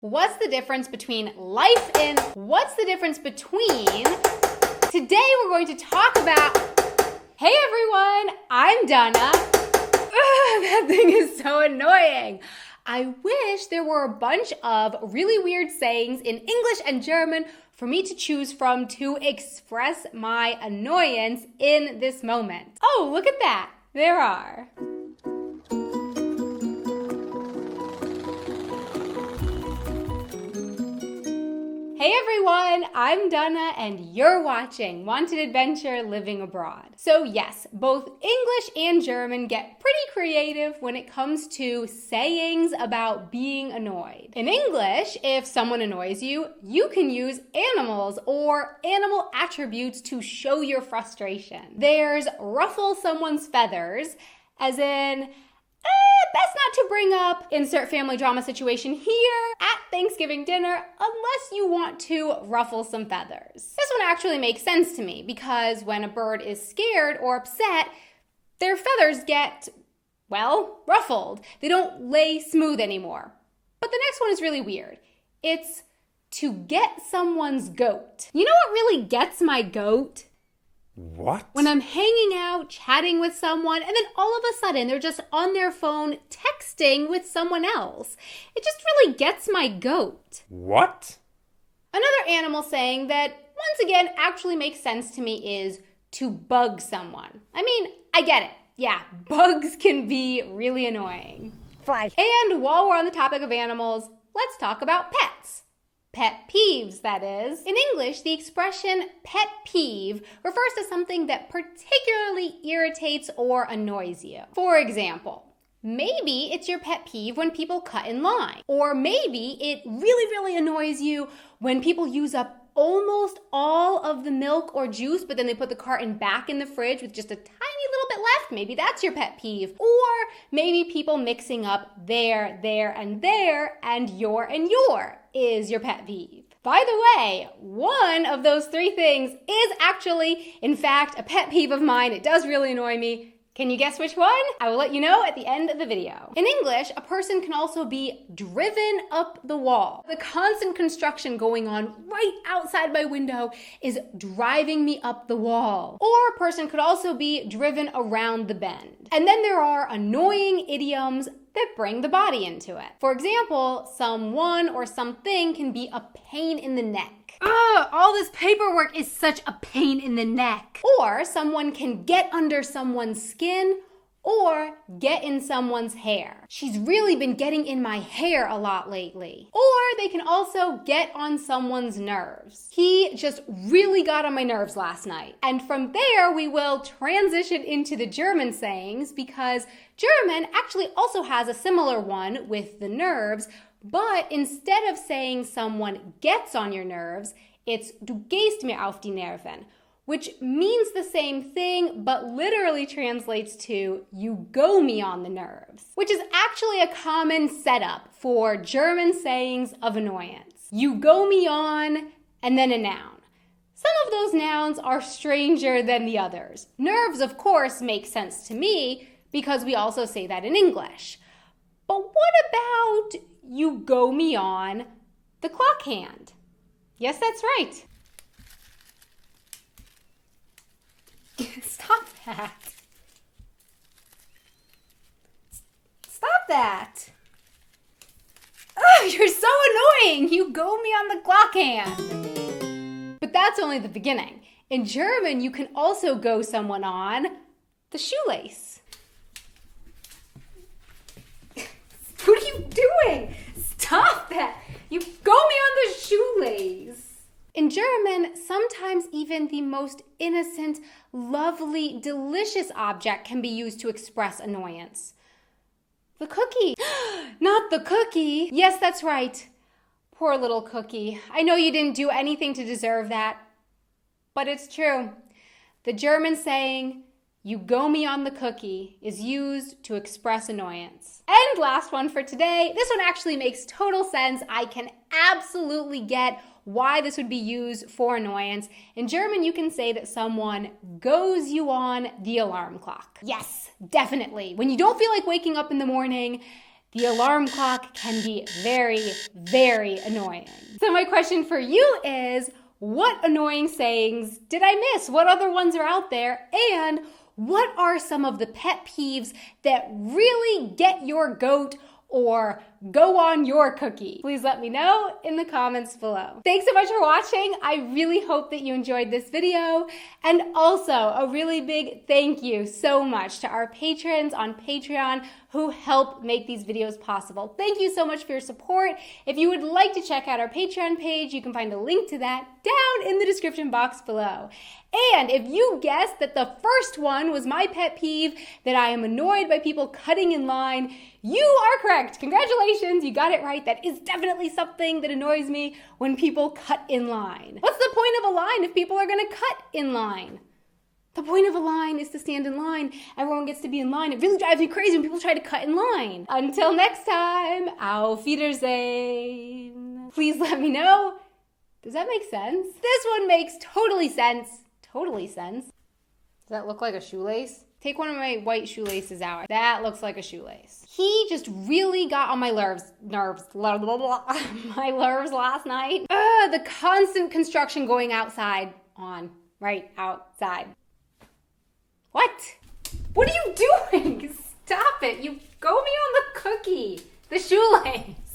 What's the difference between life and Today we're going to talk about, hey everyone, I'm Donna. That thing is so annoying. I wish there were a bunch of really weird sayings in English and German for me to choose from to express my annoyance in this moment. Oh, look at that. There are. Hey everyone, I'm Donna and you're watching Wanted Adventure Living Abroad. So yes, both English and German get pretty creative when it comes to sayings about being annoyed. In English, if someone annoys you, you can use animals or animal attributes to show your frustration. There's ruffle someone's feathers, as in, best not to bring up insert family drama situation here at Thanksgiving dinner unless you want to ruffle some feathers. This one actually makes sense to me because when a bird is scared or upset, their feathers get, well, ruffled. They don't lay smooth anymore. But the next one is really weird. It's to get someone's goat. You know what really gets my goat? What? When I'm hanging out, chatting with someone, and then all of a sudden they're just on their phone texting with someone else. It just really gets my goat. What? Another animal saying that, once again, actually makes sense to me is to bug someone. I mean, I get it. Yeah, bugs can be really annoying. Fly. And while we're on the topic of animals, let's talk about pets. Pet peeves, that is. In English, the expression pet peeve refers to something that particularly irritates or annoys you. For example, maybe it's your pet peeve when people cut in line. Or maybe it really annoys you when people use up almost all of the milk or juice, but then they put the carton back in the fridge with just a tiny little bit left. Maybe that's your pet peeve. Or maybe people mixing up there, and your is your pet peeve. By the way, one of those three things is actually, in fact, a pet peeve of mine. It does really annoy me. Can you guess which one? I will let you know at the end of the video. In English, a person can also be driven up the wall. The constant construction going on right outside my window is driving me up the wall. Or a person could also be driven around the bend. And then there are annoying idioms that bring the body into it. For example, someone or something can be a pain in the neck. Ugh, all this paperwork is such a pain in the neck. Or someone can get under someone's skin or get in someone's hair. She's really been getting in my hair a lot lately. Or they can also get on someone's nerves. He just really got on my nerves last night. And from there, we will transition into the German sayings because German actually also has a similar one with the nerves, but instead of saying someone gets on your nerves, it's du gehst mir auf die Nerven, which means the same thing, but literally translates to you go me on the nerves, which is actually a common setup for German sayings of annoyance. You go me on, and then a noun. Some of those nouns are stranger than the others. Nerves, of course, make sense to me because we also say that in English. But what about you go me on the clock hand? Yes, that's right. Stop that. Stop that. Oh, you're so annoying. You go me on the clock hand. But that's only the beginning. In German, you can also go someone on the shoelace. What are you doing? Stop that. You go me on the shoelace. In German, sometimes even the most innocent, lovely, delicious object can be used to express annoyance. The cookie. Not the cookie. Yes, that's right. Poor little cookie. I know you didn't do anything to deserve that, but it's true. The German saying, you go me on the cookie, is used to express annoyance. And last one for today. This one actually makes total sense. I can absolutely get why this would be used for annoyance. In German, you can say that someone goes you on the alarm clock. Yes, definitely. When you don't feel like waking up in the morning, the alarm clock can be very, very annoying. So my question for you is, what annoying sayings did I miss? What other ones are out there? And what are some of the pet peeves that really get your goat or go on your cookie? Please let me know in the comments below. Thanks so much for watching. I really hope that you enjoyed this video. And also a really big thank you so much to our patrons on Patreon who help make these videos possible. Thank you so much for your support. If you would like to check out our Patreon page, you can find a link to that down in the description box below. And if you guessed that the first one was my pet peeve, that I am annoyed by people cutting in line, you are correct. Congratulations, you got it right. That is definitely something that annoys me when people cut in line. What's the point of a line if people are gonna cut in line? The point of a line is to stand in line. Everyone gets to be in line. It really drives me crazy when people try to cut in line. Until next time, auf Wiedersehen. Please let me know. Does that make sense? This one makes totally sense. Totally sense. Does that look like a shoelace? Take one of my white shoelaces out. That looks like a shoelace. He just really got on my nerves, my nerves last night. The constant construction going right outside. What? What are you doing? Stop it. You go me on the cookie, the shoelace.